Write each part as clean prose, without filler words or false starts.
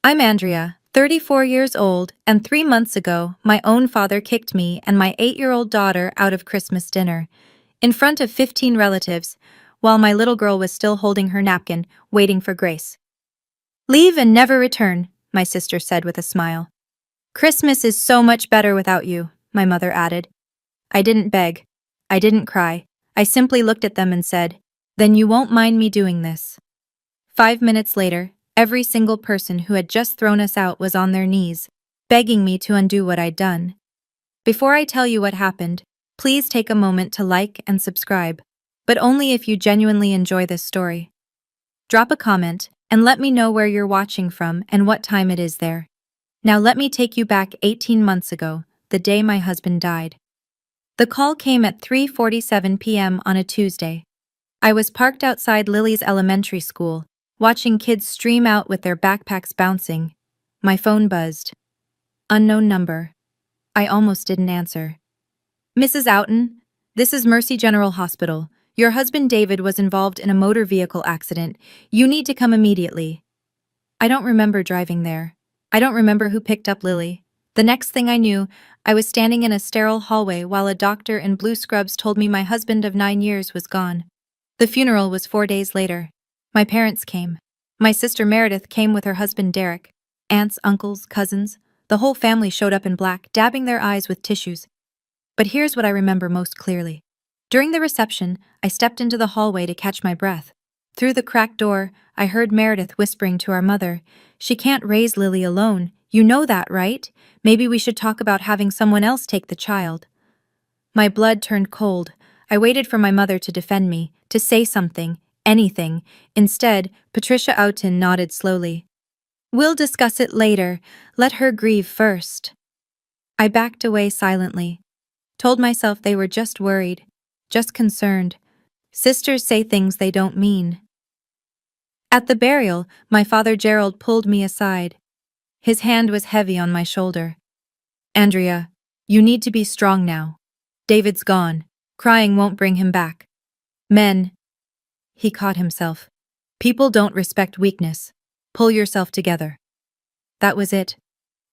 I'm Andrea, 34 years old, and 3 months ago, my own father kicked me and my 8-year-old daughter out of Christmas dinner, in front of 15 relatives, while my little girl was still holding her napkin, waiting for grace. "Leave and never return," my sister said with a smile. "Christmas is so much better without you," my mother added. I didn't beg. I didn't cry. I simply looked at them and said, "Then you won't mind me doing this." 5 minutes later, every single person who had just thrown us out was on their knees, begging me to undo what I'd done. Before I tell you what happened, please take a moment to like and subscribe, but only if you genuinely enjoy this story. Drop a comment and let me know where you're watching from and what time it is there. Now let me take you back 18 months ago, the day my husband died. The call came at 3:47 p.m. on a Tuesday. I was parked outside Lily's elementary school, watching kids stream out with their backpacks bouncing. My phone buzzed. Unknown number. I almost didn't answer. "Mrs. Outen, this is Mercy General Hospital. Your husband David was involved in a motor vehicle accident. You need to come immediately." I don't remember driving there. I don't remember who picked up Lily. The next thing I knew, I was standing in a sterile hallway while a doctor in blue scrubs told me my husband of 9 years was gone. The funeral was 4 days later. My parents came. My sister Meredith came with her husband Derek. Aunts, uncles, cousins, the whole family showed up in black, dabbing their eyes with tissues. But here's what I remember most clearly. During the reception, I stepped into the hallway to catch my breath. Through the cracked door, I heard Meredith whispering to our mother, "She can't raise Lily alone. You know that, right? Maybe we should talk about having someone else take the child." My blood turned cold. I waited for my mother to defend me, to say something, anything. Instead, Patricia Outen nodded slowly. "We'll discuss it later. Let her grieve first." I backed away silently. Told myself they were just worried, just concerned. Sisters say things they don't mean. At the burial, my father Gerald pulled me aside. His hand was heavy on my shoulder. "Andrea, you need to be strong now. David's gone. Crying won't bring him back. Men," he caught himself. "People don't respect weakness. Pull yourself together." That was it.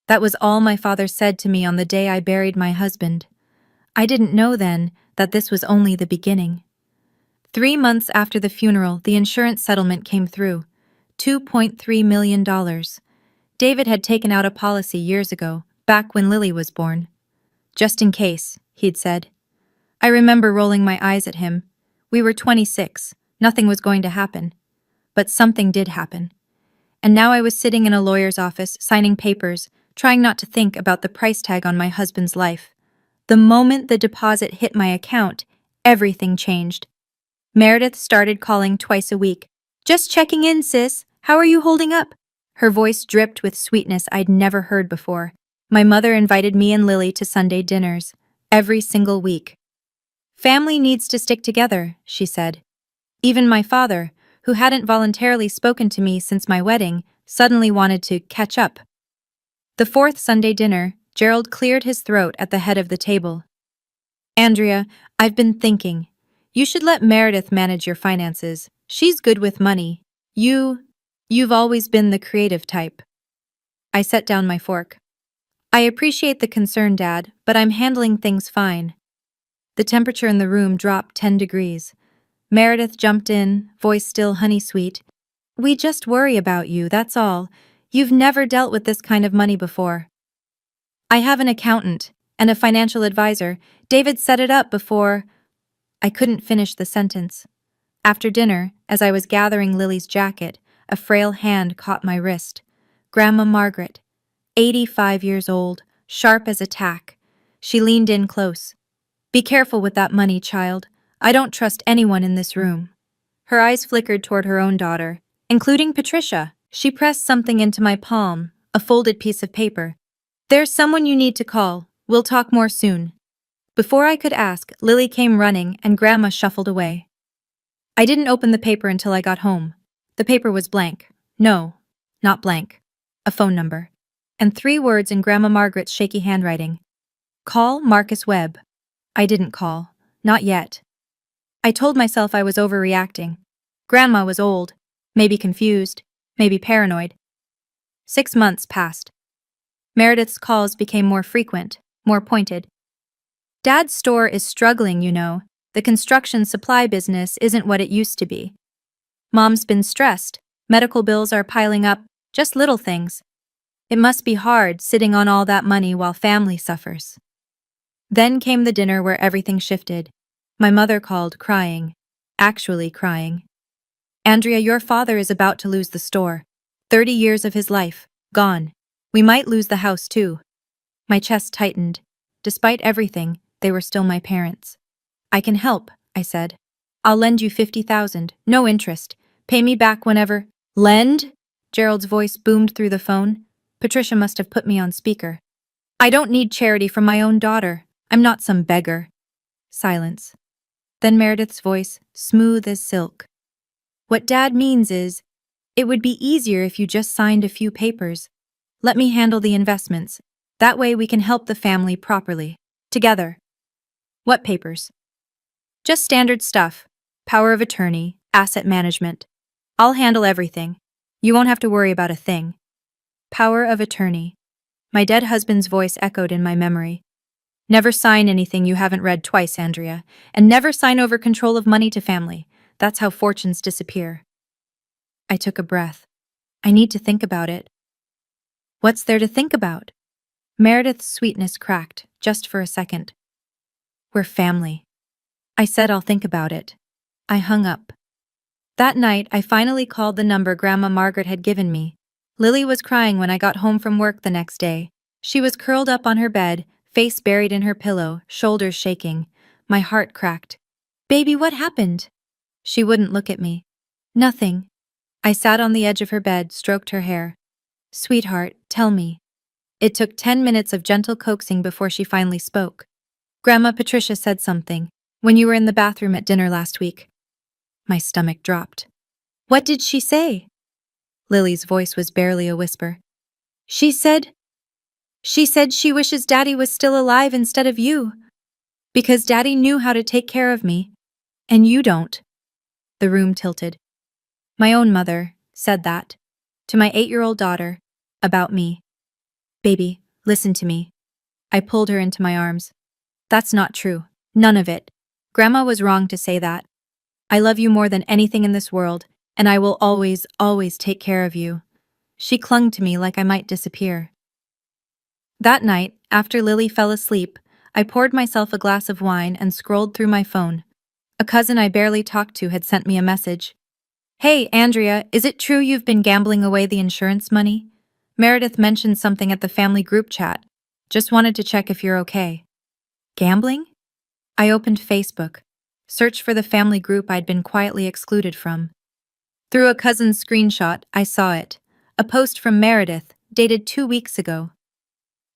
That was all my father said to me on the day I buried my husband. I didn't know then that this was only the beginning. 3 months after the funeral, the insurance settlement came through. $2.3 million. David had taken out a policy years ago, back when Lily was born. "Just in case," he'd said. I remember rolling my eyes at him. We were 26. Nothing was going to happen. But something did happen. And now I was sitting in a lawyer's office, signing papers, trying not to think about the price tag on my husband's life. The moment the deposit hit my account, everything changed. Meredith started calling twice a week. "Just checking in, sis. How are you holding up?" Her voice dripped with sweetness I'd never heard before. My mother invited me and Lily to Sunday dinners, every single week. "Family needs to stick together," she said. Even my father, who hadn't voluntarily spoken to me since my wedding, suddenly wanted to catch up. The fourth Sunday dinner, Gerald cleared his throat at the head of the table. "Andrea, I've been thinking. You should let Meredith manage your finances. She's good with money. You've always been the creative type." I set down my fork. "I appreciate the concern, Dad, but I'm handling things fine." The temperature in the room dropped 10 degrees. Meredith jumped in, voice still honey-sweet. "We just worry about you, that's all. You've never dealt with this kind of money before." "I have an accountant and a financial advisor. David set it up before—" I couldn't finish the sentence. After dinner, as I was gathering Lily's jacket, a frail hand caught my wrist. Grandma Margaret, 85 years old, sharp as a tack. She leaned in close. "Be careful with that money, child. I don't trust anyone in this room." Her eyes flickered toward her own daughter, including Patricia. She pressed something into my palm, a folded piece of paper. "There's someone you need to call. We'll talk more soon." Before I could ask, Lily came running and Grandma shuffled away. I didn't open the paper until I got home. The paper was blank. No, not blank. A phone number. And 3 words in Grandma Margaret's shaky handwriting. "Call Marcus Webb." I didn't call. Not yet. I told myself I was overreacting. Grandma was old, maybe confused, maybe paranoid. 6 months passed. Meredith's calls became more frequent, more pointed. Dad's store is struggling, you know. The construction supply business isn't what it used to be. Mom's been stressed. Medical bills are piling up, just little things. It must be hard sitting on all that money while family suffers. Then came the dinner where everything shifted. My mother called, crying. Actually crying. Andrea, your father is about to lose the store. 30 years of his life, gone. We might lose the house too. My chest tightened. Despite everything, they were still my parents. I can help, I said. I'll lend you 50,000, no interest. Pay me back whenever. Lend? Gerald's voice boomed through the phone. Patricia must have put me on speaker. I don't need charity from my own daughter. I'm not some beggar. Silence. Then Meredith's voice, smooth as silk. What Dad means is, it would be easier if you just signed a few papers. Let me handle the investments. That way we can help the family properly. Together. What papers? Just standard stuff. Power of attorney, asset management. I'll handle everything. You won't have to worry about a thing. Power of attorney. My dead husband's voice echoed in my memory. Never sign anything you haven't read twice, Andrea, and never sign over control of money to family. That's how fortunes disappear. I took a breath. I need to think about it. What's there to think about? Meredith's sweetness cracked, just for a second. We're family. I said I'll think about it. I hung up. That night, I finally called the number Grandma Margaret had given me. Lily was crying when I got home from work the next day. She was curled up on her bed, face buried in her pillow, shoulders shaking. My heart cracked. Baby, what happened? She wouldn't look at me. Nothing. I sat on the edge of her bed, stroked her hair. Sweetheart, tell me. It took 10 minutes of gentle coaxing before she finally spoke. Grandma Patricia said something, when you were in the bathroom at dinner last week. My stomach dropped. What did she say? Lily's voice was barely a whisper. She said she wishes Daddy was still alive instead of you. Because Daddy knew how to take care of me. And you don't. The room tilted. My own mother said that. To my 8-year-old daughter. About me. Baby, listen to me. I pulled her into my arms. That's not true. None of it. Grandma was wrong to say that. I love you more than anything in this world, and I will always, always take care of you. She clung to me like I might disappear. That night, after Lily fell asleep, I poured myself a glass of wine and scrolled through my phone. A cousin I barely talked to had sent me a message. Hey, Andrea, is it true you've been gambling away the insurance money? Meredith mentioned something at the family group chat. Just wanted to check if you're okay. Gambling? I opened Facebook. Searched for the family group I'd been quietly excluded from. Through a cousin's screenshot, I saw it. A post from Meredith, dated 2 weeks ago.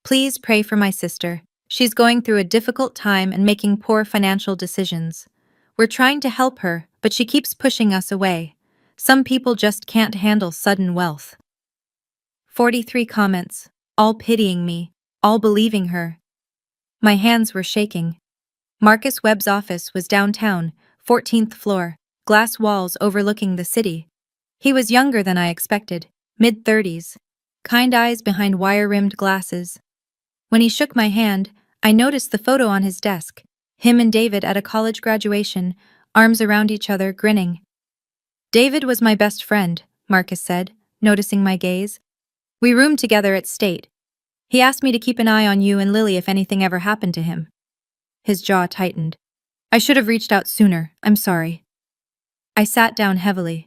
Please pray for my sister. She's going through a difficult time and making poor financial decisions. We're trying to help her, but she keeps pushing us away. Some people just can't handle sudden wealth. 43 comments, all pitying me, all believing her. My hands were shaking. Marcus Webb's office was downtown, 14th floor, glass walls overlooking the city. He was younger than I expected, mid-30s, kind eyes behind wire-rimmed glasses. When he shook my hand, I noticed the photo on his desk, him and David at a college graduation, arms around each other, grinning. David was my best friend, Marcus said, noticing my gaze. We roomed together at State. He asked me to keep an eye on you and Lily if anything ever happened to him. His jaw tightened. I should have reached out sooner, I'm sorry. I sat down heavily.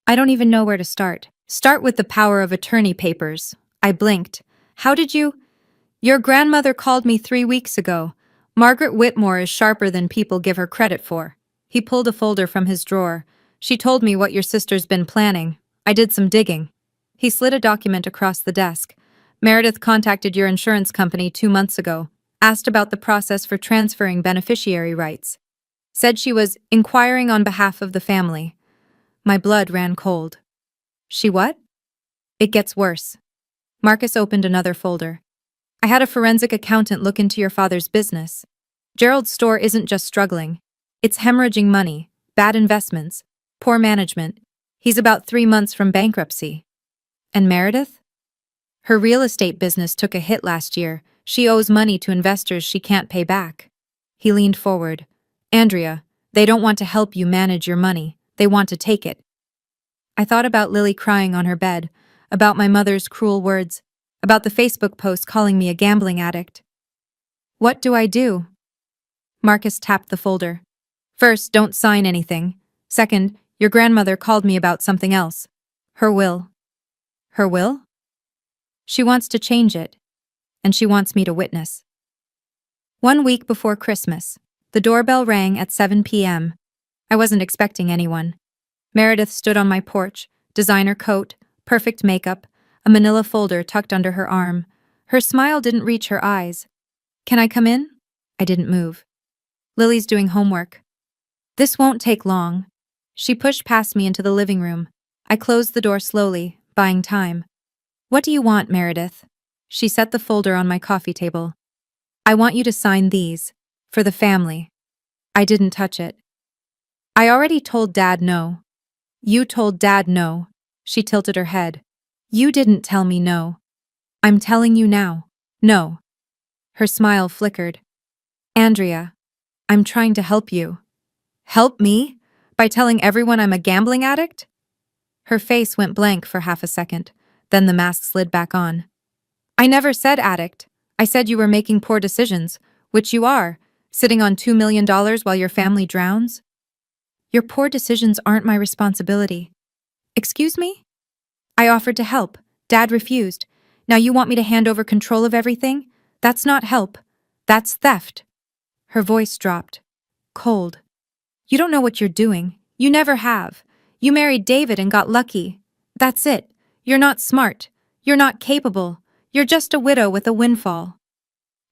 I don't even know where to start. Start with the power of attorney papers. I blinked. How did you? Your grandmother called me 3 weeks ago. Margaret Whitmore is sharper than people give her credit for. He pulled a folder from his drawer. She told me what your sister's been planning. I did some digging. He slid a document across the desk. Meredith contacted your insurance company 2 months ago, asked about the process for transferring beneficiary rights. Said she was inquiring on behalf of the family. My blood ran cold. She what? It gets worse. Marcus opened another folder. I had a forensic accountant look into your father's business. Gerald's store isn't just struggling. It's hemorrhaging money, bad investments, poor management. He's about 3 months from bankruptcy. And Meredith? Her real estate business took a hit last year. She owes money to investors she can't pay back. He leaned forward. Andrea, they don't want to help you manage your money. They want to take it. I thought about Lily crying on her bed, about my mother's cruel words, about the Facebook post calling me a gambling addict. What do I do? Marcus tapped the folder. First, don't sign anything. Second, your grandmother called me about something else. Her will. Her will? She wants to change it, and she wants me to witness. 1 week before Christmas, the doorbell rang at 7 p.m. I wasn't expecting anyone. Meredith stood on my porch, designer coat, perfect makeup, a manila folder tucked under her arm. Her smile didn't reach her eyes. Can I come in? I didn't move. Lily's doing homework. This won't take long. She pushed past me into the living room. I closed the door slowly, buying time. What do you want, Meredith? She set the folder on my coffee table. I want you to sign these. For the family. I didn't touch it. I already told Dad no. You told Dad no. She tilted her head. You didn't tell me no. I'm telling you now. No. Her smile flickered. Andrea, I'm trying to help you. Help me? By telling everyone I'm a gambling addict? Her face went blank for half a second, then the mask slid back on. I never said addict. I said you were making poor decisions, which you are, sitting on $2 million while your family drowns. Your poor decisions aren't my responsibility. Excuse me? I offered to help. Dad refused. Now you want me to hand over control of everything? That's not help. That's theft. Her voice dropped. Cold. You don't know what you're doing. You never have. You married David and got lucky. That's it. You're not smart. You're not capable. You're just a widow with a windfall.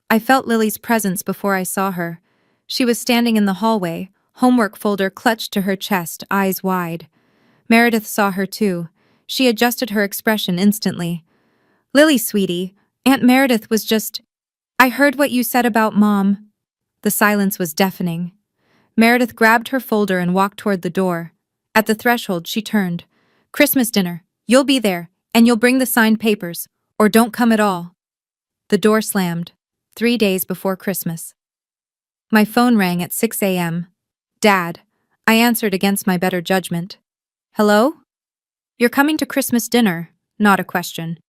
I felt Lily's presence before I saw her. She was standing in the hallway, homework folder clutched to her chest, eyes wide. Meredith saw her too. She adjusted her expression instantly. Lily, sweetie, Aunt Meredith was just... I heard what you said about Mom. The silence was deafening. Meredith grabbed her folder and walked toward the door. At the threshold, she turned. Christmas dinner. You'll be there, and you'll bring the signed papers, or don't come at all. The door slammed. 3 days before Christmas. My phone rang at 6 a.m. Dad. I answered against my better judgment. Hello? You're coming to Christmas dinner, not a question.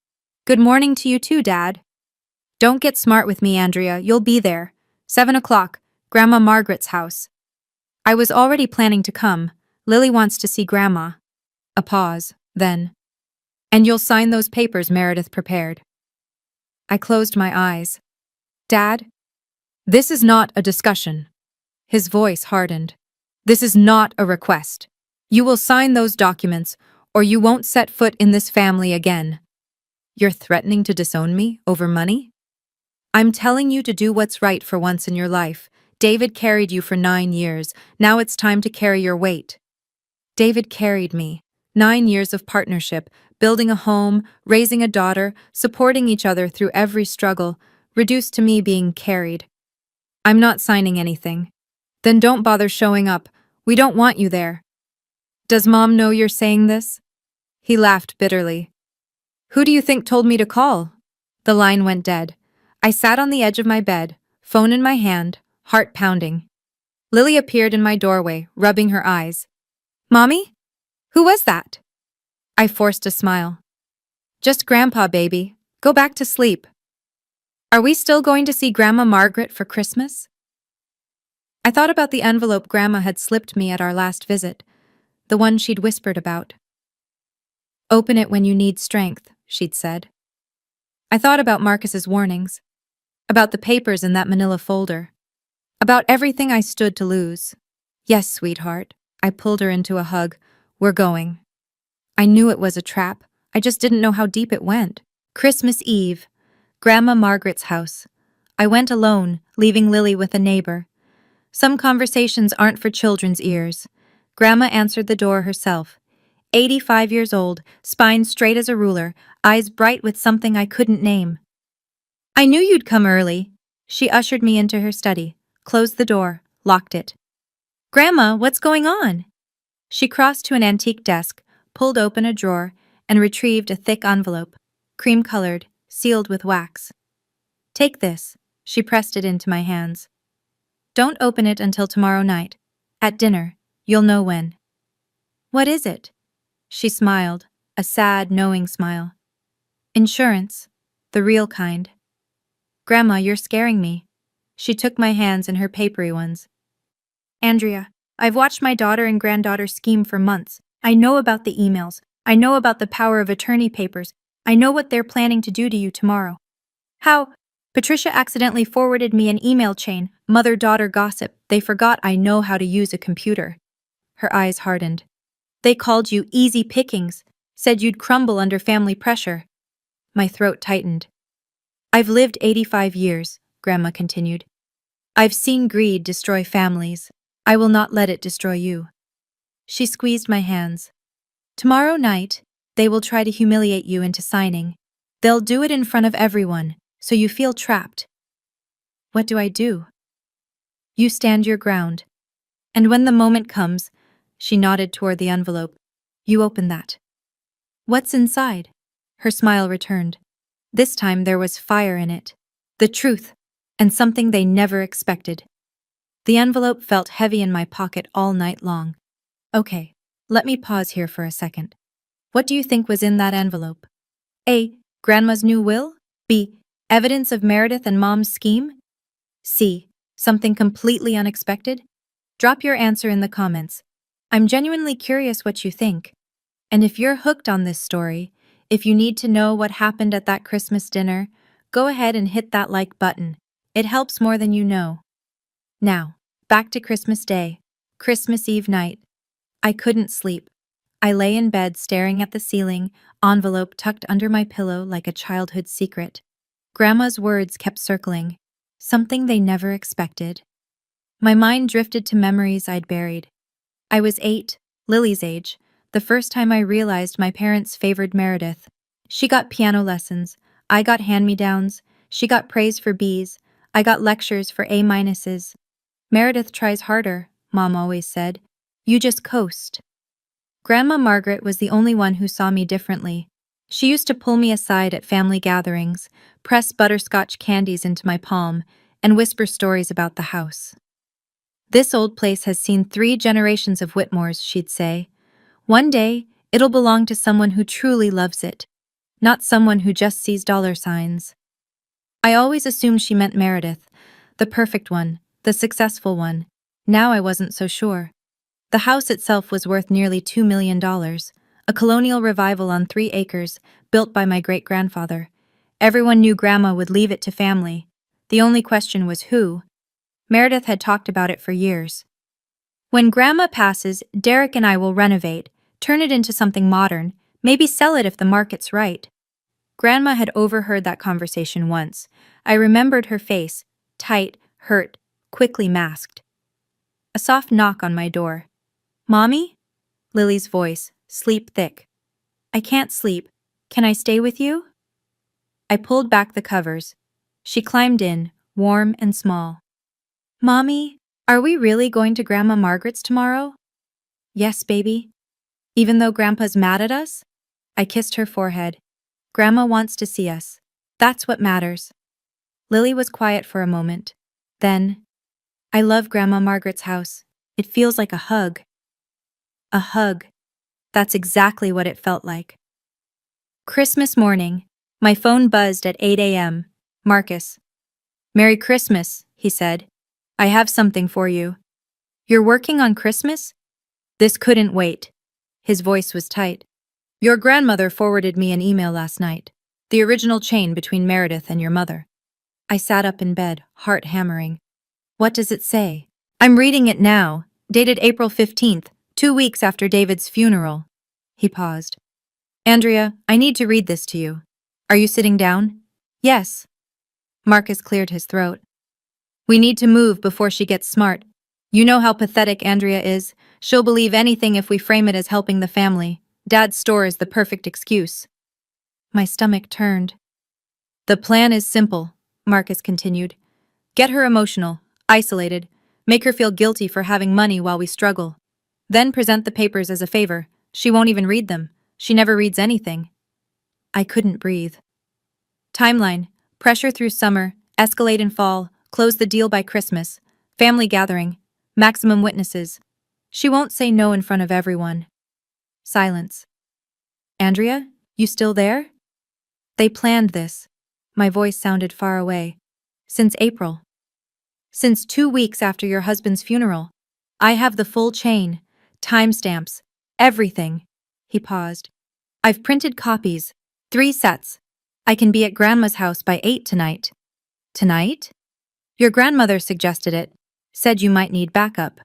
Good morning to you too, Dad. Don't get smart with me, Andrea. You'll be there. 7 o'clock, Grandma Margaret's house. I was already planning to come. Lily wants to see Grandma. A pause, then. And you'll sign those papers Meredith prepared. I closed my eyes. Dad? This is not a discussion. His voice hardened. This is not a request. You will sign those documents, or you won't set foot in this family again. You're threatening to disown me over money? I'm telling you to do what's right for once in your life. David carried you for 9 years. Now it's time to carry your weight. David carried me. 9 years of partnership, building a home, raising a daughter, supporting each other through every struggle, reduced to me being carried. I'm not signing anything. Then don't bother showing up. We don't want you there. Does Mom know you're saying this? He laughed bitterly. Who do you think told me to call? The line went dead. I sat on the edge of my bed, phone in my hand, heart pounding. Lily appeared in my doorway, rubbing her eyes. Mommy? Who was that? I forced a smile. Just Grandpa, baby. Go back to sleep. Are we still going to see Grandma Margaret for Christmas? I thought about the envelope Grandma had slipped me at our last visit, the one she'd whispered about. Open it when you need strength, she'd said. I thought about Marcus's warnings, about the papers in that manila folder, about everything I stood to lose. Yes, sweetheart. I pulled her into a hug. We're going. I knew it was a trap. I just didn't know how deep it went. Christmas Eve. Grandma Margaret's house. I went alone, leaving Lily with a neighbor. Some conversations aren't for children's ears. Grandma answered the door herself. 85 years old, spine straight as a ruler, eyes bright with something I couldn't name. I knew you'd come early. She ushered me into her study, closed the door, locked it. Grandma, what's going on? She crossed to an antique desk, pulled open a drawer, and retrieved a thick envelope. cream-colored, sealed with wax. Take this. She pressed it into my hands. Don't open it until tomorrow night. At dinner, you'll know when. What is it? She smiled, a sad, knowing smile. Insurance. The real kind. Grandma, you're scaring me. She took my hands in her papery ones. Andrea, I've watched my daughter and granddaughter scheme for months. I know about the emails. I know about the power of attorney papers. I know what they're planning to do to you tomorrow. How? Patricia accidentally forwarded me an email chain, mother-daughter gossip. They forgot I know how to use a computer. Her eyes hardened. They called you easy pickings, said you'd crumble under family pressure. My throat tightened. I've lived 85 years, Grandma continued. I've seen greed destroy families. I will not let it destroy you. She squeezed my hands. Tomorrow night, they will try to humiliate you into signing. They'll do it in front of everyone, so you feel trapped. What do I do? You stand your ground. And when the moment comes, she nodded toward the envelope, you open that. What's inside? Her smile returned. This time there was fire in it. The truth, and something they never expected. The envelope felt heavy in my pocket all night long. Okay, let me pause here for a second. What do you think was in that envelope? A. Grandma's new will? B. Evidence of Meredith and Mom's scheme? C. Something completely unexpected? Drop your answer in the comments. I'm genuinely curious what you think. And if you're hooked on this story, if you need to know what happened at that Christmas dinner, go ahead and hit that like button. It helps more than you know. Now, back to Christmas Day, Christmas Eve night. I couldn't sleep. I lay in bed staring at the ceiling, envelope tucked under my pillow like a childhood secret. Grandma's words kept circling, something they never expected. My mind drifted to memories I'd buried. I was 8, Lily's age, the first time I realized my parents favored Meredith. She got piano lessons, I got hand-me-downs, she got praise for B's, I got lectures for A-minuses. Meredith tries harder, Mom always said. You just coast. Grandma Margaret was the only one who saw me differently. She used to pull me aside at family gatherings, press butterscotch candies into my palm, and whisper stories about the house. This old place has seen 3 generations of Whitmores, she'd say. One day, it'll belong to someone who truly loves it, not someone who just sees dollar signs. I always assumed she meant Meredith, the perfect one, the successful one. Now I wasn't so sure. The house itself was worth nearly $2 million, a colonial revival on 3 acres, built by my great-grandfather. Everyone knew Grandma would leave it to family. The only question was who. Meredith had talked about it for years. When Grandma passes, Derek and I will renovate, turn it into something modern, maybe sell it if the market's right. Grandma had overheard that conversation once. I remembered her face, tight, hurt, quickly masked. A soft knock on my door. Mommy? Lily's voice, sleep thick. I can't sleep. Can I stay with you? I pulled back the covers. She climbed in, warm and small. Mommy, are we really going to Grandma Margaret's tomorrow? Yes, baby. Even though Grandpa's mad at us? I kissed her forehead. Grandma wants to see us. That's what matters. Lily was quiet for a moment. Then, I love Grandma Margaret's house. It feels like a hug. A hug. That's exactly what it felt like. Christmas morning. My phone buzzed at 8 a.m. Marcus. Merry Christmas, he said. I have something for you. You're working on Christmas? This couldn't wait. His voice was tight. Your grandmother forwarded me an email last night. The original chain between Meredith and your mother. I sat up in bed, heart hammering. What does it say? I'm reading it now, dated April 15th, 2 weeks after David's funeral. He paused. Andrea, I need to read this to you. Are you sitting down? Yes. Marcus cleared his throat. We need to move before she gets smart. You know how pathetic Andrea is. She'll believe anything if we frame it as helping the family. Dad's store is the perfect excuse. My stomach turned. The plan is simple, Marcus continued. Get her emotional, isolated, make her feel guilty for having money while we struggle. Then present the papers as a favor. She won't even read them. She never reads anything. I couldn't breathe. Timeline: pressure through summer, escalate in fall, close the deal by Christmas, family gathering, maximum witnesses. She won't say no in front of everyone. Silence. Andrea, you still there? They planned this. My voice sounded far away. Since April. Since 2 weeks after your husband's funeral. I have the full chain, timestamps, everything. He paused. I've printed copies, 3 sets. I can be at Grandma's house by 8 tonight. Tonight? Your grandmother suggested it, said you might need backup.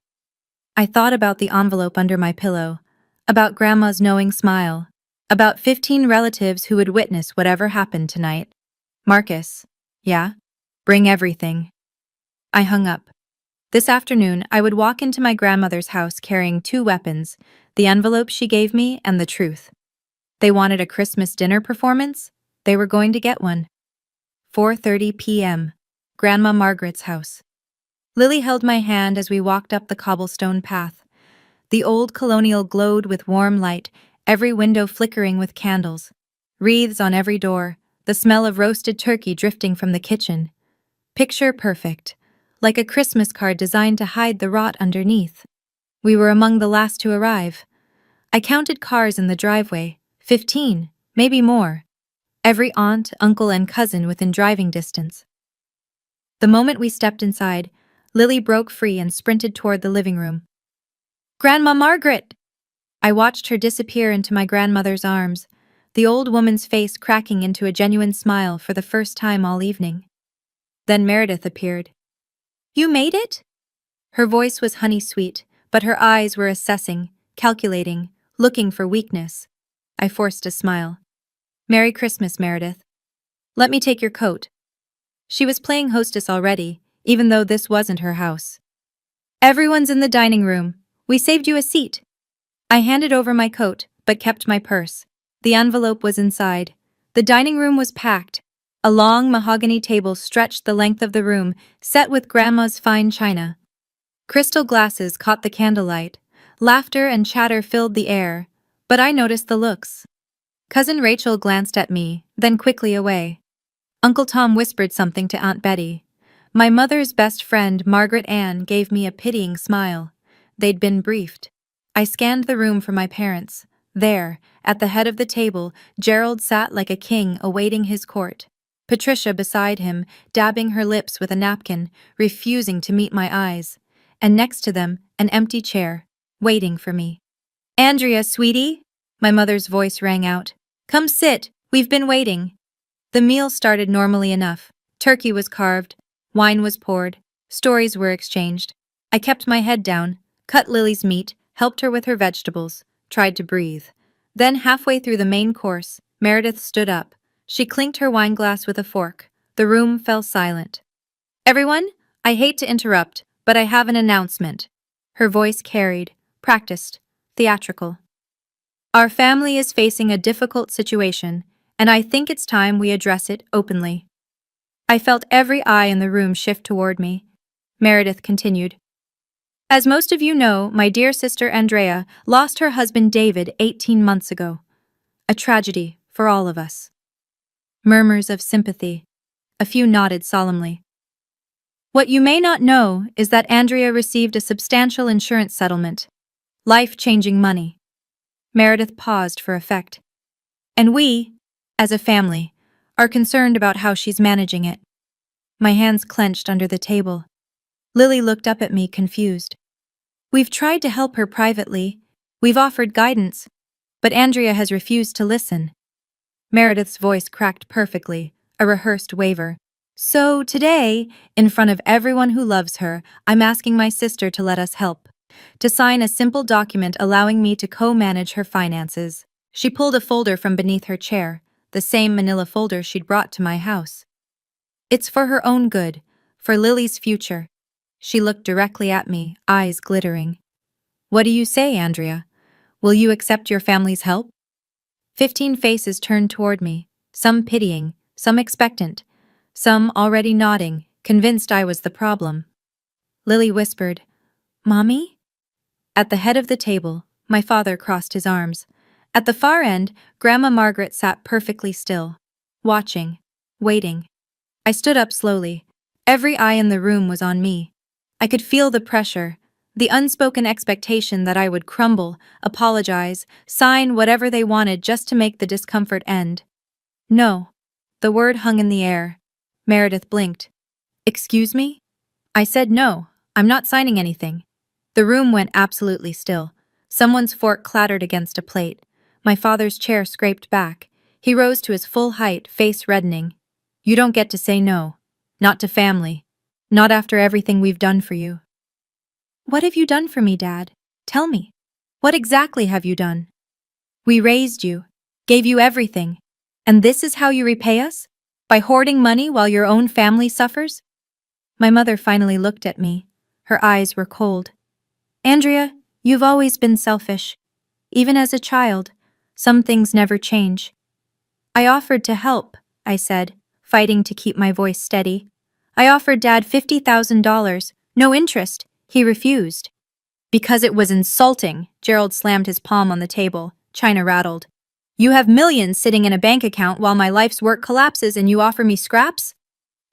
I thought about the envelope under my pillow, about Grandma's knowing smile, about 15 relatives who would witness whatever happened tonight. Marcus. Yeah? Bring everything. I hung up. This afternoon, I would walk into my grandmother's house carrying 2 weapons, the envelope she gave me and the truth. They wanted a Christmas dinner performance? They were going to get one. 4:30 p.m. Grandma Margaret's house. Lily held my hand as we walked up the cobblestone path. The old colonial glowed with warm light, every window flickering with candles. Wreaths on every door, the smell of roasted turkey drifting from the kitchen. Picture perfect, like a Christmas card designed to hide the rot underneath. We were among the last to arrive. I counted cars in the driveway, 15, maybe more. Every aunt, uncle, and cousin within driving distance. The moment we stepped inside, Lily broke free and sprinted toward the living room. Grandma Margaret! I watched her disappear into my grandmother's arms, the old woman's face cracking into a genuine smile for the first time all evening. Then Meredith appeared. You made it? Her voice was honey-sweet, but her eyes were assessing, calculating, looking for weakness. I forced a smile. Merry Christmas, Meredith. Let me take your coat. She was playing hostess already, even though this wasn't her house. Everyone's in the dining room. We saved you a seat. I handed over my coat, but kept my purse. The envelope was inside. The dining room was packed. A long mahogany table stretched the length of the room, set with Grandma's fine china. Crystal glasses caught the candlelight. Laughter and chatter filled the air, but I noticed the looks. Cousin Rachel glanced at me, then quickly away. Uncle Tom whispered something to Aunt Betty. My mother's best friend, Margaret Ann, gave me a pitying smile. They'd been briefed. I scanned the room for my parents. There, at the head of the table, Gerald sat like a king awaiting his court. Patricia beside him, dabbing her lips with a napkin, refusing to meet my eyes. And next to them, an empty chair, waiting for me. Andrea, sweetie? My mother's voice rang out. Come sit, we've been waiting. The meal started normally enough. Turkey was carved, wine was poured, stories were exchanged. I kept my head down, cut Lily's meat, helped her with her vegetables, tried to breathe. Then halfway through the main course, Meredith stood up. She clinked her wineglass with a fork. The room fell silent. Everyone, I hate to interrupt, but I have an announcement. Her voice carried, practiced, theatrical. Our family is facing a difficult situation, and I think it's time we address it openly. I felt every eye in the room shift toward me. Meredith continued. As most of you know, my dear sister Andrea lost her husband David 18 months ago. A tragedy for all of us. Murmurs of sympathy. A few nodded solemnly. What you may not know is that Andrea received a substantial insurance settlement. Life-changing money. Meredith paused for effect. And we, as a family, are concerned about how she's managing it. My hands clenched under the table. Lily looked up at me, confused. We've tried to help her privately. We've offered guidance. But Andrea has refused to listen. Meredith's voice cracked perfectly, a rehearsed waver. So today, in front of everyone who loves her, I'm asking my sister to let us help. To sign a simple document allowing me to co-manage her finances. She pulled a folder from beneath her chair, the same manila folder she'd brought to my house. It's for her own good, for Lily's future. She looked directly at me, eyes glittering. What do you say, Andrea? Will you accept your family's help? 15 faces turned toward me, some pitying, some expectant, some already nodding, convinced I was the problem. Lily whispered, Mommy? At the head of the table, my father crossed his arms. At the far end, Grandma Margaret sat perfectly still, watching. waiting. I stood up slowly. Every eye in the room was on me. I could feel the pressure, the unspoken expectation that I would crumble, apologize, sign whatever they wanted just to make the discomfort end. No. The word hung in the air. Meredith blinked. Excuse me? I said no, I'm not signing anything. The room went absolutely still. Someone's fork clattered against a plate. My father's chair scraped back. He rose to his full height, face reddening. You don't get to say no. Not to family. Not after everything we've done for you. What have you done for me, Dad? Tell me. What exactly have you done? We raised you, gave you everything. And this is how you repay us? By hoarding money while your own family suffers? My mother finally looked at me. Her eyes were cold. Andrea, you've always been selfish. Even as a child, some things never change. I offered to help, I said, fighting to keep my voice steady. I offered Dad $50,000, no interest. He refused. Because it was insulting, Gerald slammed his palm on the table. China rattled. You have millions sitting in a bank account while my life's work collapses and you offer me scraps?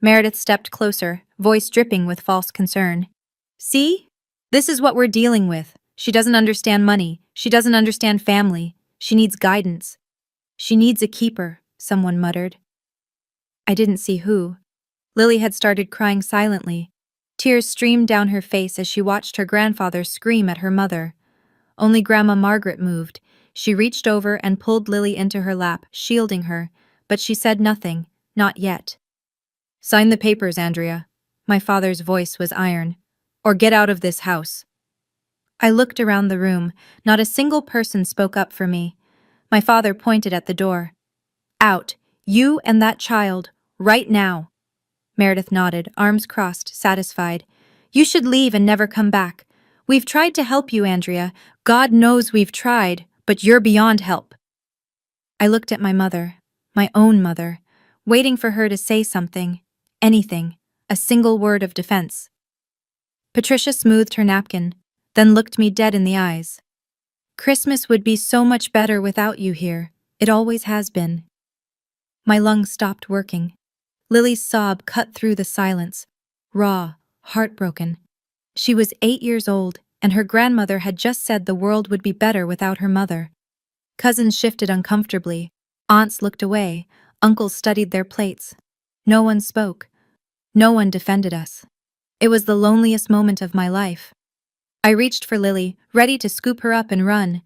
Meredith stepped closer, voice dripping with false concern. See? This is what we're dealing with. She doesn't understand money. She doesn't understand family. She needs guidance. She needs a keeper, someone muttered. I didn't see who. Lily had started crying silently. Tears streamed down her face as she watched her grandfather scream at her mother. Only Grandma Margaret moved. She reached over and pulled Lily into her lap, shielding her, but she said nothing, not yet. Sign the papers, Andrea. My father's voice was iron. Or get out of this house. I looked around the room. Not a single person spoke up for me. My father pointed at the door. Out, you and that child, right now. Meredith nodded, arms crossed, satisfied. You should leave and never come back. We've tried to help you, Andrea. God knows we've tried, but you're beyond help. I looked at my mother, my own mother, waiting for her to say something, anything, a single word of defense. Patricia smoothed her napkin, then looked me dead in the eyes. Christmas would be so much better without you here. It always has been. My lungs stopped working. Lily's sob cut through the silence, raw, heartbroken. She was 8 years old, and her grandmother had just said the world would be better without her mother. Cousins shifted uncomfortably. Aunts looked away. Uncles studied their plates. No one spoke. No one defended us. It was the loneliest moment of my life. I reached for Lily, ready to scoop her up and run,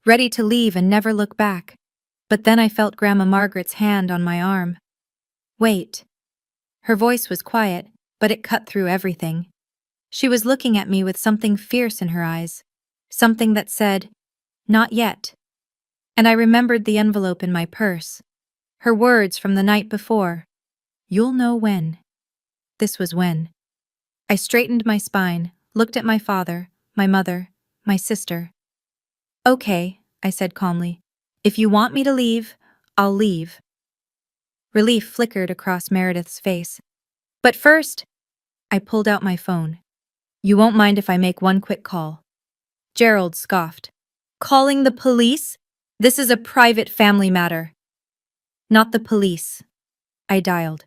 ready to leave and never look back. But then I felt Grandma Margaret's hand on my arm. Wait. Her voice was quiet, but it cut through everything. She was looking at me with something fierce in her eyes, something that said, not yet. And I remembered the envelope in my purse. Her words from the night before. You'll know when. This was when. I straightened my spine, looked at my father, my mother, my sister. Okay, I said calmly. If you want me to leave, I'll leave. Relief flickered across Meredith's face. But first, I pulled out my phone. You won't mind if I make one quick call. Gerald scoffed. Calling the police? This is a private family matter. Not the police. I dialed.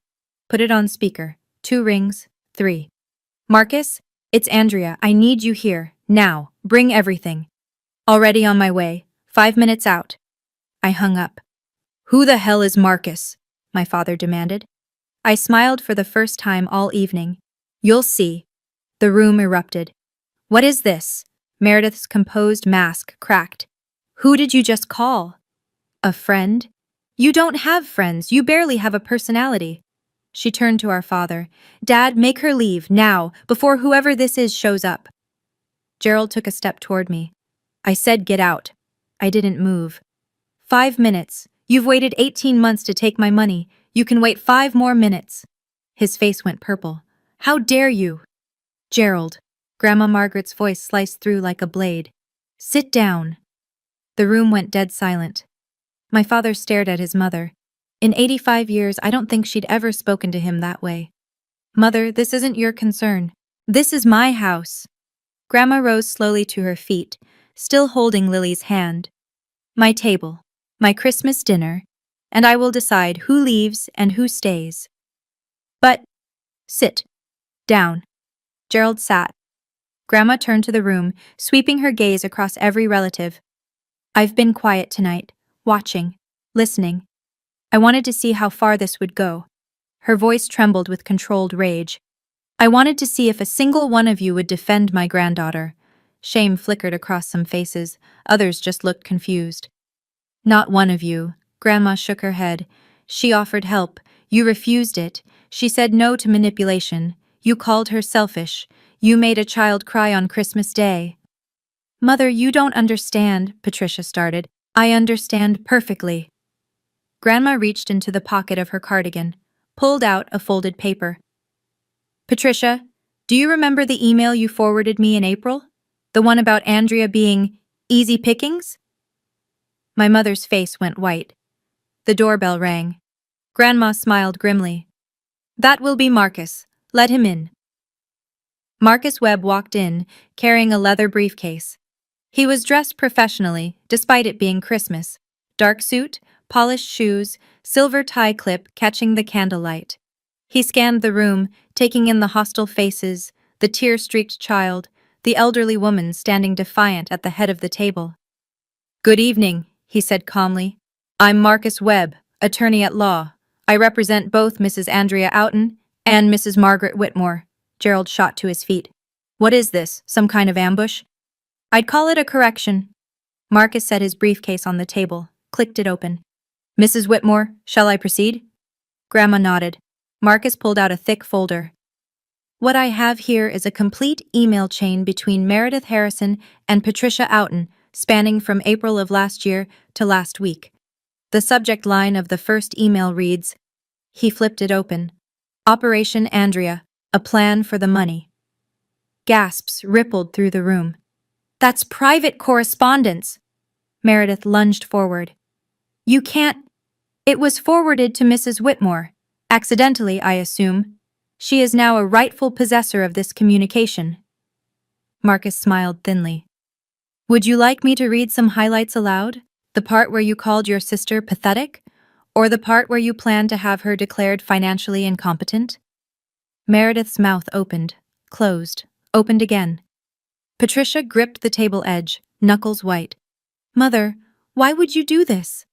Put it on speaker. 2 rings, 3. Marcus, it's Andrea. I need you here, now. Bring everything. Already on my way. 5 minutes out. I hung up. Who the hell is Marcus? My father demanded. I smiled for the first time all evening. You'll see. The room erupted. What is this? Meredith's composed mask cracked. Who did you just call? A friend? You don't have friends. You barely have a personality. She turned to our father. Dad, make her leave, now, before whoever this is shows up. Gerald took a step toward me. I said get out. I didn't move. 5 minutes. You've waited 18 months to take my money. You can wait 5 more minutes. His face went purple. How dare you? Gerald. Grandma Margaret's voice sliced through like a blade. Sit down. The room went dead silent. My father stared at his mother. In 85 years, I don't think she'd ever spoken to him that way. Mother, this isn't your concern. This is my house. Grandma rose slowly to her feet, still holding Lily's hand. My table. My Christmas dinner. and I will decide who leaves and who stays. But, sit down. Gerald sat. Grandma turned to the room, sweeping her gaze across every relative. I've been quiet tonight, watching, listening. I wanted to see how far this would go. Her voice trembled with controlled rage. I wanted to see if a single one of you would defend my granddaughter. Shame flickered across some faces, others just looked confused. Not one of you. Grandma shook her head. She offered help. You refused it. She said no to manipulation. You called her selfish. You made a child cry on Christmas Day. Mother, you don't understand, Patricia started. I understand perfectly. Grandma reached into the pocket of her cardigan, pulled out a folded paper. Patricia, do you remember the email you forwarded me in April? The one about Andrea being easy pickings? My mother's face went white. The doorbell rang. Grandma smiled grimly. That will be Marcus. Let him in. Marcus Webb walked in, carrying a leather briefcase. He was dressed professionally, despite it being Christmas. Dark suit, polished shoes, silver tie clip catching the candlelight. He scanned the room, taking in the hostile faces, the tear-streaked child, the elderly woman standing defiant at the head of the table. Good evening, he said calmly. I'm Marcus Webb, attorney at law. I represent both Mrs. Andrea Outen and Mrs. Margaret Whitmore. Gerald shot to his feet. What is this, some kind of ambush? I'd call it a correction. Marcus set his briefcase on the table, clicked it open. Mrs. Whitmore, shall I proceed? Grandma nodded. Marcus pulled out a thick folder. What I have here is a complete email chain between Meredith Harrison and Patricia Outen, spanning from April of last year to last week. The subject line of the first email reads, he flipped it open. Operation Andrea, a plan for the money. Gasps rippled through the room. That's private correspondence. Meredith lunged forward. You can't. It was forwarded to Mrs. Whitmore. Accidentally, I assume. She is now a rightful possessor of this communication. Marcus smiled thinly. Would you like me to read some highlights aloud? The part where you called your sister pathetic? Or the part where you planned to have her declared financially incompetent? Meredith's mouth opened, closed, opened again. Patricia gripped the table edge, knuckles white. Mother, why would you do this?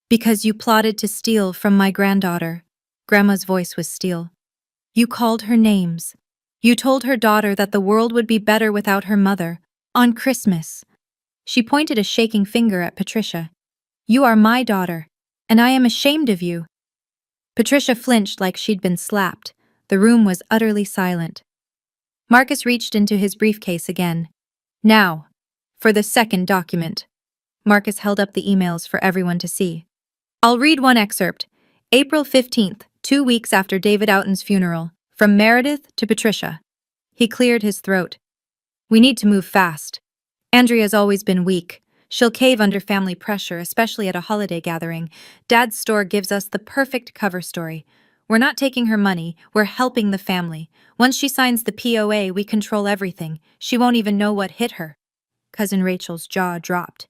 Because you plotted to steal from my granddaughter. Grandma's voice was steel. You called her names. You told her daughter that the world would be better without her mother, on Christmas. She pointed a shaking finger at Patricia. You are my daughter, and I am ashamed of you. Patricia flinched like she'd been slapped. The room was utterly silent. Marcus reached into his briefcase again. Now, for the second document. Marcus held up the emails for everyone to see. I'll read one excerpt. April 15th, 2 weeks after David Outen's funeral, from Meredith to Patricia. He cleared his throat. We need to move fast. Andrea's always been weak. She'll cave under family pressure, especially at a holiday gathering. Dad's store gives us the perfect cover story. We're not taking her money, we're helping the family. Once she signs the POA, we control everything. She won't even know what hit her. Cousin Rachel's jaw dropped.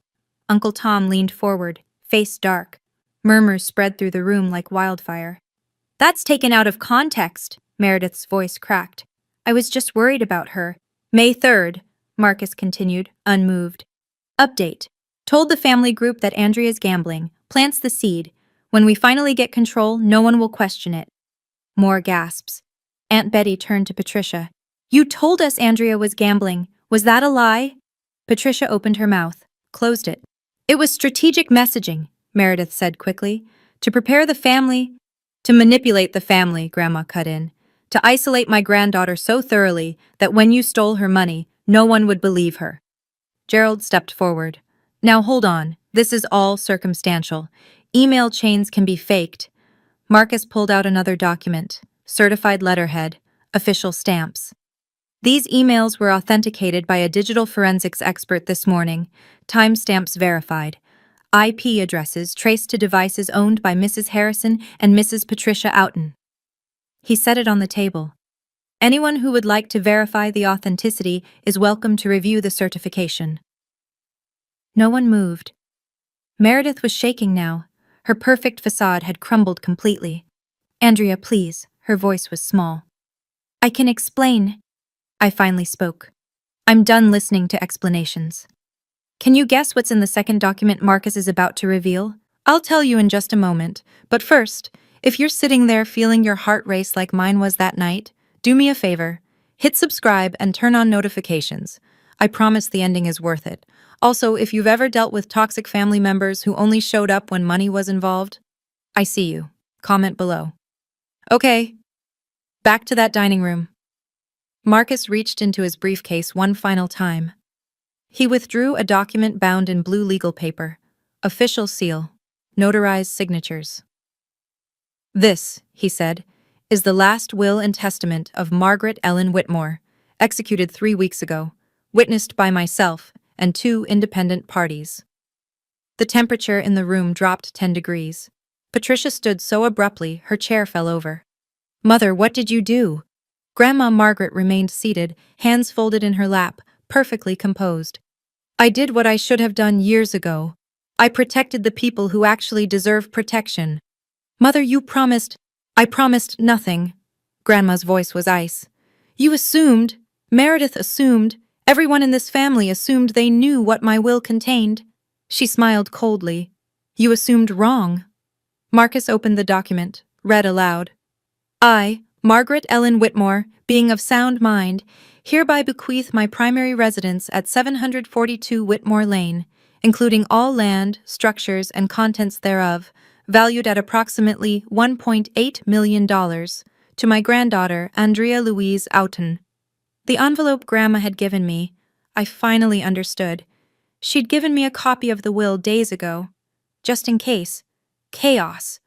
Uncle Tom leaned forward, face dark. Murmurs spread through the room like wildfire. That's taken out of context, Meredith's voice cracked. I was just worried about her. May 3rd, Marcus continued, unmoved. Update. Told the family group that Andrea's gambling. Plants the seed. When we finally get control, no one will question it. More gasps. Aunt Betty turned to Patricia. You told us Andrea was gambling. Was that a lie? Patricia opened her mouth, closed it. It was strategic messaging, Meredith said quickly. To prepare the family. To manipulate the family, Grandma cut in. To isolate my granddaughter so thoroughly that when you stole her money, no one would believe her. Gerald stepped forward. Now hold on, this is all circumstantial. Email chains can be faked. Marcus pulled out another document. Certified letterhead. Official stamps. These emails were authenticated by a digital forensics expert this morning. Timestamps verified. IP addresses traced to devices owned by Mrs. Harrison and Mrs. Patricia Outen. He set it on the table. Anyone who would like to verify the authenticity is welcome to review the certification. No one moved. Meredith was shaking now. Her perfect facade had crumbled completely. "Andrea, please." Her voice was small. "I can explain." I finally spoke. "I'm done listening to explanations. Can you guess what's in the second document Marcus is about to reveal? I'll tell you in just a moment, but first, if you're sitting there feeling your heart race like mine was that night, do me a favor. Hit subscribe and turn on notifications. I promise the ending is worth it. Also, if you've ever dealt with toxic family members who only showed up when money was involved, I see you. Comment below. Okay, back to that dining room. Marcus reached into his briefcase one final time. He withdrew a document bound in blue legal paper. Official seal. Notarized signatures. "This," he said, "is the last will and testament of Margaret Ellen Whitmore, executed 3 weeks ago, witnessed by myself and 2 independent parties." The temperature in the room dropped 10 degrees. Patricia stood so abruptly her chair fell over. "Mother, what did you do?" Grandma Margaret remained seated, hands folded in her lap, perfectly composed. "I did what I should have done years ago. I protected the people who actually deserve protection." "Mother, you promised—" "I promised nothing." Grandma's voice was ice. "You assumed, Meredith assumed, everyone in this family assumed they knew what my will contained." She smiled coldly. "You assumed wrong." Marcus opened the document, read aloud. "I, Margaret Ellen Whitmore, being of sound mind, hereby bequeath my primary residence at 742 Whitmore Lane, including all land, structures, and contents thereof, valued at approximately $1.8 million, to my granddaughter, Andrea Louise Oughton." The envelope Grandma had given me, I finally understood. She'd given me a copy of the will days ago. Just in case. Chaos.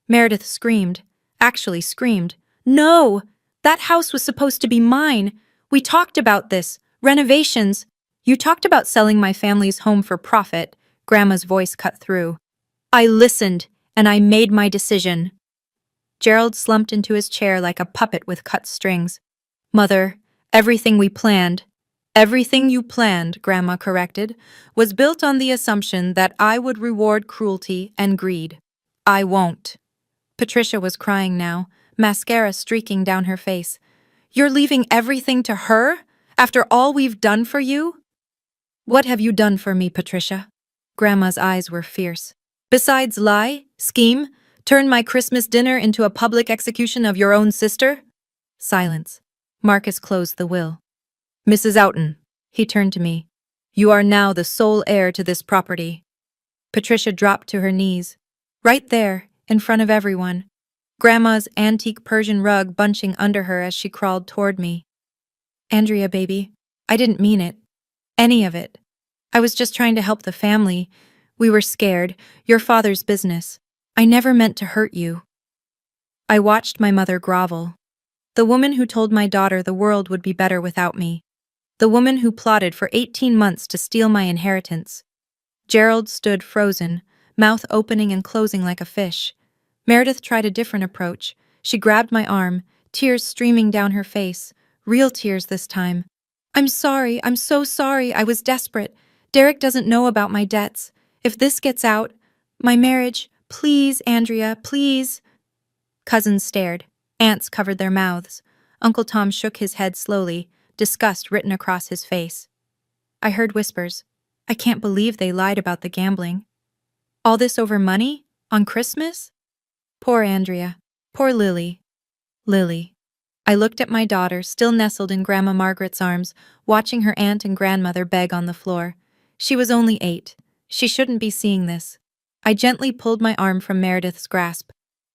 Meredith screamed. Actually screamed. "No! That house was supposed to be mine. We talked about this. Renovations. You talked about selling my family's home for profit." Grandma's voice cut through. "I listened, and I made my decision." Gerald slumped into his chair like a puppet with cut strings. "Mother, everything we planned—" "Everything you planned," Grandma corrected, "was built on the assumption that I would reward cruelty and greed. I won't." Patricia was crying now, mascara streaking down her face. "You're leaving everything to her? After all we've done for you?" "What have you done for me, Patricia?" Grandma's eyes were fierce. "Besides lie, scheme, turn my Christmas dinner into a public execution of your own sister?" Silence. Marcus closed the will. "Mrs. Oughton," he turned to me, "you are now the sole heir to this property." Patricia dropped to her knees. Right there, in front of everyone. Grandma's antique Persian rug bunching under her as she crawled toward me. "Andrea, baby, I didn't mean it. Any of it. I was just trying to help the family. We were scared. Your father's business. I never meant to hurt you." I watched my mother grovel. The woman who told my daughter the world would be better without me. The woman who plotted for 18 months to steal my inheritance. Gerald stood frozen, mouth opening and closing like a fish. Meredith tried a different approach. She grabbed my arm, tears streaming down her face. Real tears this time. "I'm sorry, I'm so sorry, I was desperate. Derek doesn't know about my debts. If this gets out, my marriage, please, Andrea, please." Cousins stared. Aunts covered their mouths. Uncle Tom shook his head slowly, disgust written across his face. I heard whispers. "I can't believe they lied about the gambling. All this over money? On Christmas?" Poor Andrea. Poor Lily. Lily. I looked at my daughter, still nestled in Grandma Margaret's arms, watching her aunt and grandmother beg on the floor. She was only 8. She shouldn't be seeing this. I gently pulled my arm from Meredith's grasp.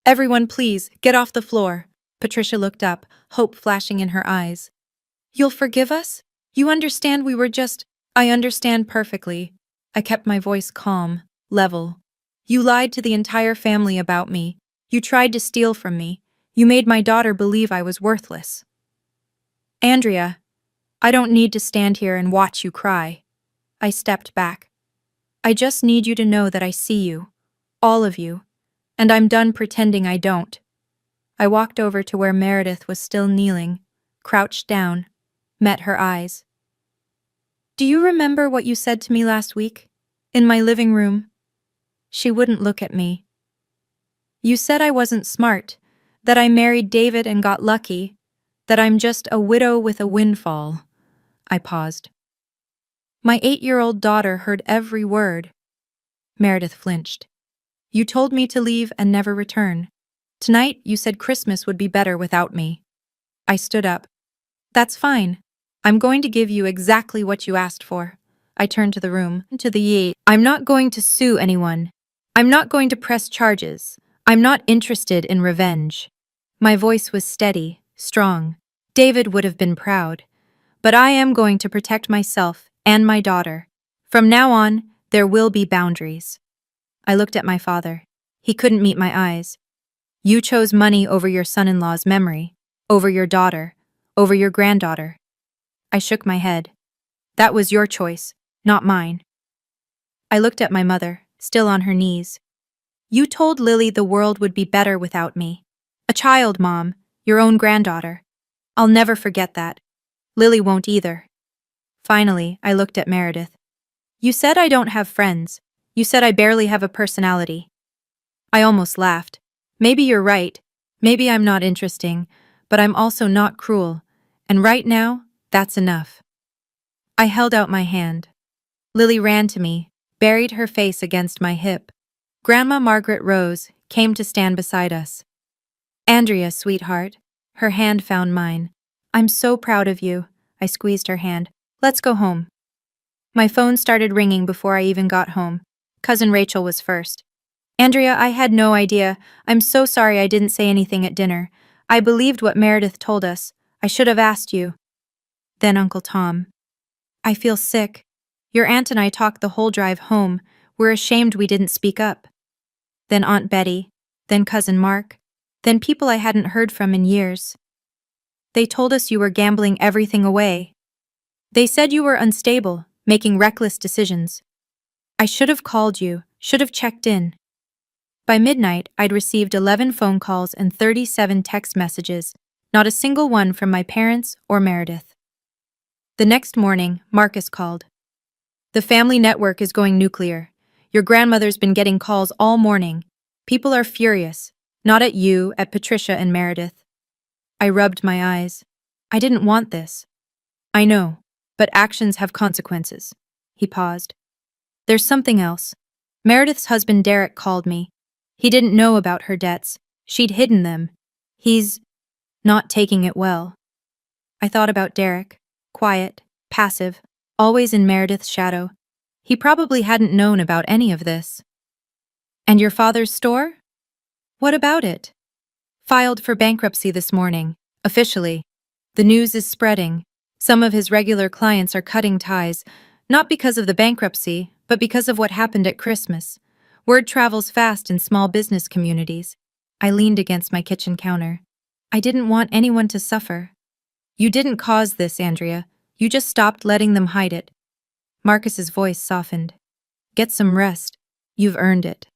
"Everyone, please, get off the floor." Patricia looked up, hope flashing in her eyes. "You'll forgive us? You understand we were just—" "I understand perfectly." I kept my voice calm, level. "You lied to the entire family about me. You tried to steal from me. You made my daughter believe I was worthless." "Andrea, I don't need to stand here and watch you cry." I stepped back. "I just need you to know that I see you. All of you. And I'm done pretending I don't." I walked over to where Meredith was still kneeling, crouched down, met her eyes. "Do you remember what you said to me last week? In my living room?" She wouldn't look at me. You said I wasn't smart, that I married David and got lucky, that I'm just a widow with a windfall. I paused. My 8-year-old daughter heard every word. Meredith flinched. You told me to leave and never return. Tonight, you said Christmas would be better without me. I stood up. That's fine. I'm going to give you exactly what you asked for. I turned to the room, to the Yi. I'm not going to sue anyone. I'm not going to press charges. I'm not interested in revenge. My voice was steady, strong. David would have been proud. But I am going to protect myself and my daughter. From now on, there will be boundaries. I looked at my father. He couldn't meet my eyes. You chose money over your son-in-law's memory, over your daughter, over your granddaughter. I shook my head. That was your choice, not mine. I looked at my mother, still on her knees. You told Lily the world would be better without me. A child, Mom, your own granddaughter. I'll never forget that. Lily won't either. Finally, I looked at Meredith. You said I don't have friends. You said I barely have a personality. I almost laughed. Maybe you're right. Maybe I'm not interesting, but I'm also not cruel. And right now, that's enough. I held out my hand. Lily ran to me, buried her face against my hip. Grandma Margaret rose, came to stand beside us. Andrea, sweetheart. Her hand found mine. I'm so proud of you. I squeezed her hand. Let's go home. My phone started ringing before I even got home. Cousin Rachel was first. Andrea, I had no idea. I'm so sorry I didn't say anything at dinner. I believed what Meredith told us. I should have asked you. Then Uncle Tom. I feel sick. Your aunt and I talked the whole drive home. We're ashamed we didn't speak up. Then Aunt Betty. Then Cousin Mark. Then people I hadn't heard from in years. They told us you were gambling everything away. They said you were unstable, making reckless decisions. I should have called you, should have checked in. By midnight, I'd received 11 phone calls and 37 text messages, not a single one from my parents or Meredith. The next morning, Marcus called. The family network is going nuclear. Your grandmother's been getting calls all morning. People are furious, not at you, at Patricia and Meredith. I rubbed my eyes. I didn't want this. I know, but actions have consequences. He paused. There's something else. Meredith's husband Derek called me. He didn't know about her debts. She'd hidden them. He's not taking it well. I thought about Derek. Quiet, passive, always in Meredith's shadow. He probably hadn't known about any of this. And your father's store? What about it? Filed for bankruptcy this morning, officially. The news is spreading. Some of his regular clients are cutting ties, not because of the bankruptcy, but because of what happened at Christmas. Word travels fast in small business communities. I leaned against my kitchen counter. I didn't want anyone to suffer. You didn't cause this, Andrea. You just stopped letting them hide it. Marcus's voice softened. Get some rest. You've earned it.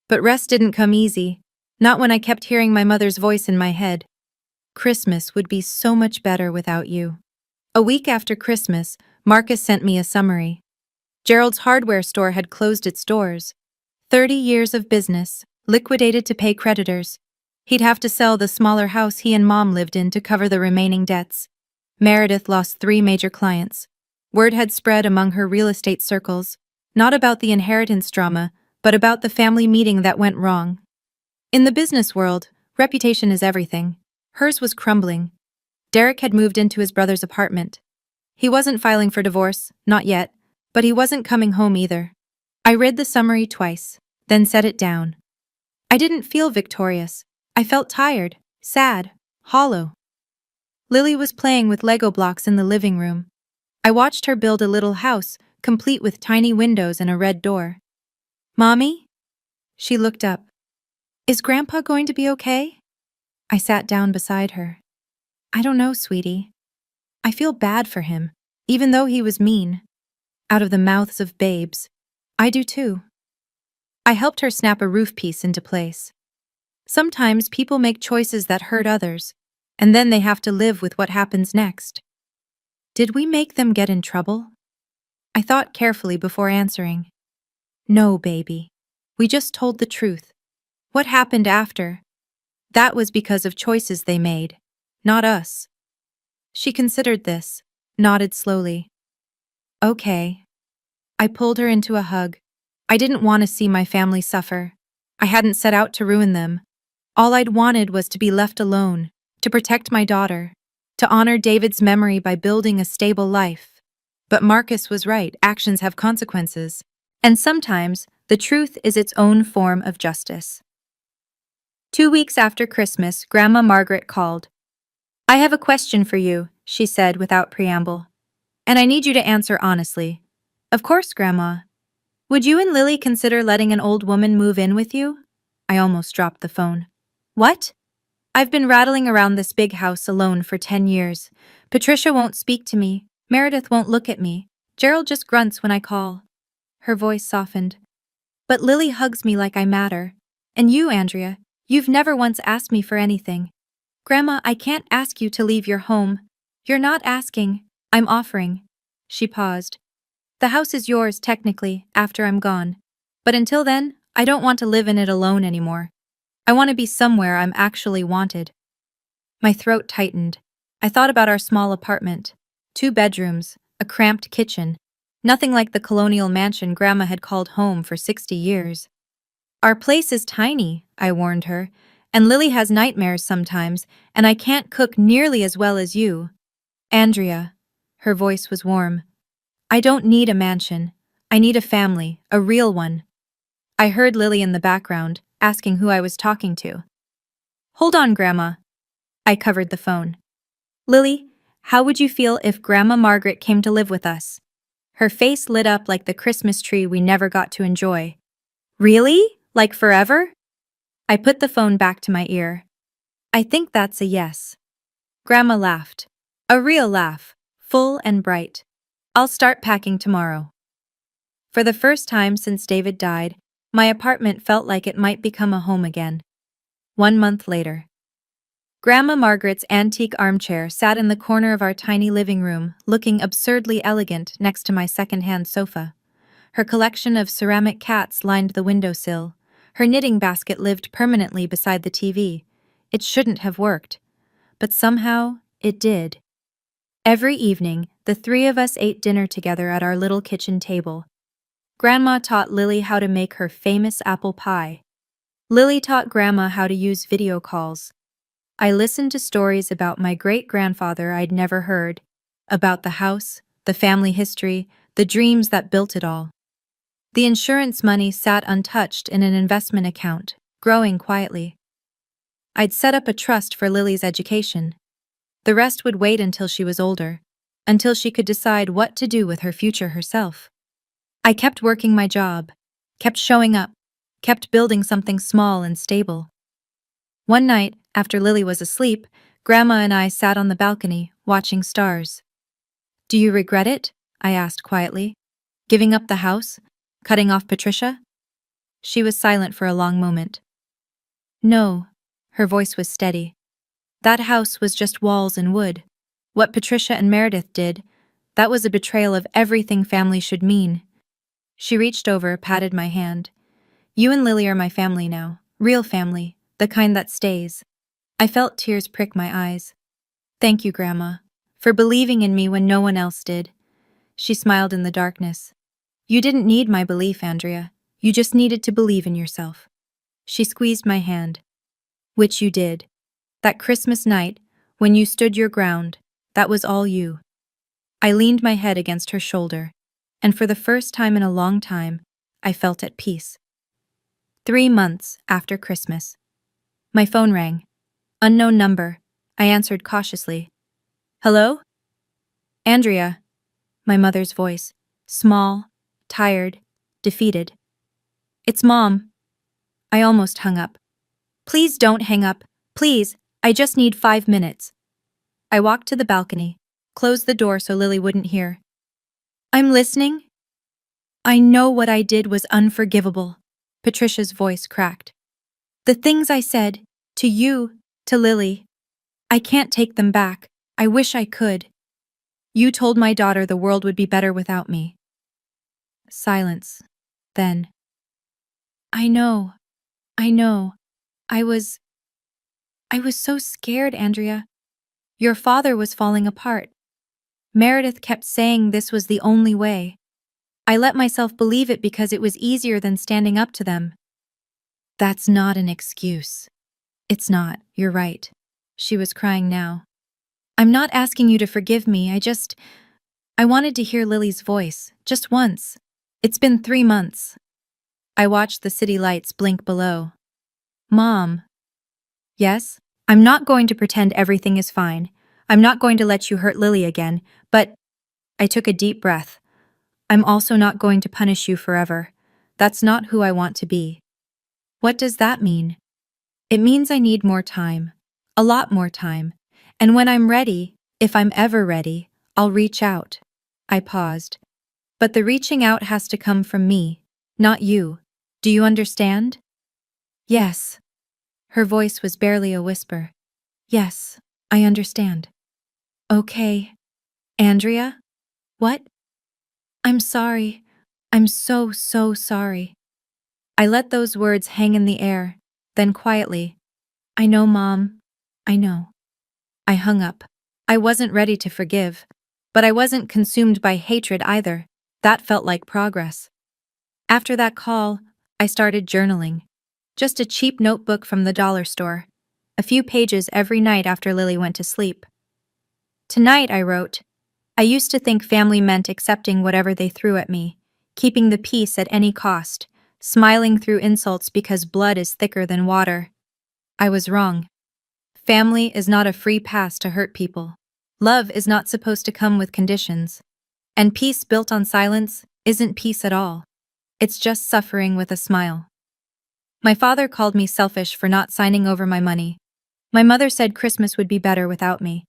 But rest didn't come easy. Not when I kept hearing my mother's voice in my head. Christmas would be so much better without you. A week after Christmas, Marcus sent me a summary. Gerald's hardware store had closed its doors. 30 years of business, liquidated to pay creditors. He'd have to sell the smaller house he and Mom lived in to cover the remaining debts. Meredith lost 3 major clients. Word had spread among her real estate circles, not about the inheritance drama, but about the family meeting that went wrong. In the business world, reputation is everything. Hers was crumbling. Derek had moved into his brother's apartment. He wasn't filing for divorce, not yet, but he wasn't coming home either. I read the summary twice, then set it down. I didn't feel victorious. I felt tired, sad, hollow. Lily was playing with Lego blocks in the living room. I watched her build a little house, complete with tiny windows and a red door. Mommy? She looked up. Is Grandpa going to be okay? I sat down beside her. I don't know, sweetie. I feel bad for him, even though he was mean. Out of the mouths of babes. I do too. I helped her snap a roof piece into place. Sometimes people make choices that hurt others, and then they have to live with what happens next. Did we make them get in trouble? I thought carefully before answering. No, baby. We just told the truth. What happened after? That was because of choices they made, not us. She considered this, nodded slowly. Okay. I pulled her into a hug. I didn't want to see my family suffer. I hadn't set out to ruin them. All I'd wanted was to be left alone, to protect my daughter, to honor David's memory by building a stable life. But Marcus was right, actions have consequences. And sometimes, the truth is its own form of justice. 2 weeks after Christmas, Grandma Margaret called. I have a question for you, she said without preamble. And I need you to answer honestly. Of course, Grandma. Would you and Lily consider letting an old woman move in with you? I almost dropped the phone. What? I've been rattling around this big house alone for 10 years. Patricia won't speak to me. Meredith won't look at me. Gerald just grunts when I call. Her voice softened. But Lily hugs me like I matter. And you, Andrea, you've never once asked me for anything. Grandma, I can't ask you to leave your home. You're not asking. I'm offering. She paused. The house is yours, technically, after I'm gone. But until then, I don't want to live in it alone anymore. I want to be somewhere I'm actually wanted. My throat tightened. I thought about our small apartment. 2 bedrooms, a cramped kitchen. Nothing like the colonial mansion Grandma had called home for 60 years. Our place is tiny, I warned her, and Lily has nightmares sometimes, and I can't cook nearly as well as you. Andrea. Her voice was warm. I don't need a mansion. I need a family, a real one. I heard Lily in the background, asking who I was talking to. Hold on, Grandma. I covered the phone. Lily, how would you feel if Grandma Margaret came to live with us? Her face lit up like the Christmas tree we never got to enjoy. Really? Like forever? I put the phone back to my ear. I think that's a yes. Grandma laughed. A real laugh, full and bright. I'll start packing tomorrow. For the first time since David died, my apartment felt like it might become a home again. 1 month later. Grandma Margaret's antique armchair sat in the corner of our tiny living room, looking absurdly elegant next to my second-hand sofa. Her collection of ceramic cats lined the windowsill. Her knitting basket lived permanently beside the TV. It shouldn't have worked. But somehow, it did. Every evening, the 3 of us ate dinner together at our little kitchen table. Grandma taught Lily how to make her famous apple pie. Lily taught Grandma how to use video calls. I listened to stories about my great-grandfather I'd never heard, about the house, the family history, the dreams that built it all. The insurance money sat untouched in an investment account, growing quietly. I'd set up a trust for Lily's education. The rest would wait until she was older, until she could decide what to do with her future herself. I kept working my job, kept showing up, kept building something small and stable. One night, after Lily was asleep, Grandma and I sat on the balcony, watching stars. Do you regret it? I asked quietly. Giving up the house? Cutting off Patricia? She was silent for a long moment. No. Her voice was steady. That house was just walls and wood. What Patricia and Meredith did, that was a betrayal of everything family should mean. She reached over, patted my hand. You and Lily are my family now. Real family. The kind that stays. I felt tears prick my eyes. Thank you, Grandma, for believing in me when no one else did. She smiled in the darkness. You didn't need my belief, Andrea. You just needed to believe in yourself. She squeezed my hand. Which you did. That Christmas night, when you stood your ground, that was all you. I leaned my head against her shoulder, and for the first time in a long time, I felt at peace. 3 months after Christmas. My phone rang. Unknown number. I answered cautiously. Hello? Andrea. My mother's voice. Small, tired, defeated. It's Mom. I almost hung up. Please don't hang up. Please, I just need 5 minutes. I walked to the balcony, closed the door so Lily wouldn't hear. I'm listening. I know what I did was unforgivable. Patricia's voice cracked. The things I said, to you, to Lily, I can't take them back. I wish I could. You told my daughter the world would be better without me. Silence. Then. I know. I was I was so scared, Andrea. Your father was falling apart. Meredith kept saying this was the only way. I let myself believe it because it was easier than standing up to them. That's not an excuse. It's not, you're right. She was crying now. I'm not asking you to forgive me, I wanted to hear Lily's voice, just once. It's been 3 months. I watched the city lights blink below. Mom. Yes? I'm not going to pretend everything is fine. I'm not going to let you hurt Lily again, but I took a deep breath. I'm also not going to punish you forever. That's not who I want to be. What does that mean? It means I need more time. A lot more time. And when I'm ready, if I'm ever ready, I'll reach out. I paused. But the reaching out has to come from me, not you. Do you understand? Yes. Her voice was barely a whisper. Yes, I understand. Okay. Andrea? What? I'm sorry. I'm so, so sorry. I let those words hang in the air, then quietly, I know, Mom. I know. I hung up. I wasn't ready to forgive, but I wasn't consumed by hatred either. That felt like progress. After that call, I started journaling. Just a cheap notebook from the dollar store. A few pages every night after Lily went to sleep. Tonight, I wrote, I used to think family meant accepting whatever they threw at me, keeping the peace at any cost, smiling through insults because blood is thicker than water. I was wrong. Family is not a free pass to hurt people. Love is not supposed to come with conditions. And peace built on silence isn't peace at all. It's just suffering with a smile. My father called me selfish for not signing over my money. My mother said Christmas would be better without me.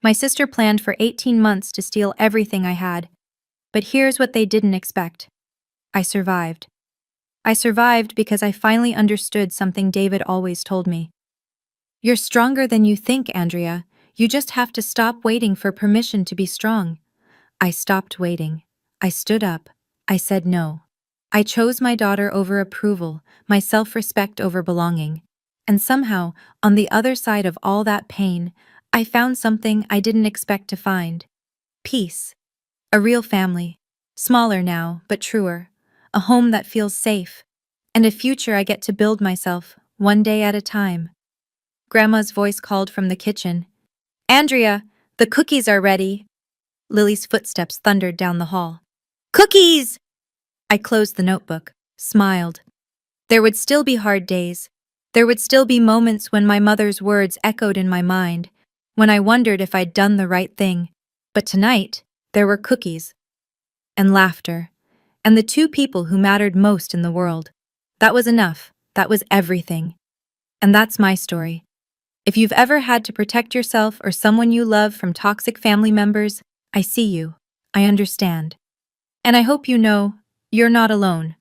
My sister planned for 18 months to steal everything I had. But here's what they didn't expect. I survived. I survived because I finally understood something David always told me. You're stronger than you think, Andrea. You just have to stop waiting for permission to be strong. I stopped waiting. I stood up. I said no. I chose my daughter over approval, my self-respect over belonging. And somehow, on the other side of all that pain, I found something I didn't expect to find. Peace. A real family. Smaller now, but truer. A home that feels safe. And a future I get to build myself, one day at a time. Grandma's voice called from the kitchen. Andrea, the cookies are ready. Lily's footsteps thundered down the hall. Cookies! I closed the notebook, smiled. There would still be hard days. There would still be moments when my mother's words echoed in my mind, when I wondered if I'd done the right thing. But tonight, there were cookies. And laughter. And the two people who mattered most in the world. That was enough. That was everything. And that's my story. If you've ever had to protect yourself or someone you love from toxic family members, I see you. I understand. And I hope you know, you're not alone.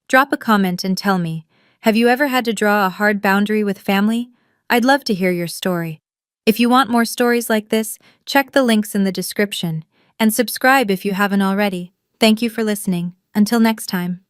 Drop a comment and tell me, have you ever had to draw a hard boundary with family? I'd love to hear your story. If you want more stories like this, check the links in the description. And subscribe if you haven't already. Thank you for listening. Until next time.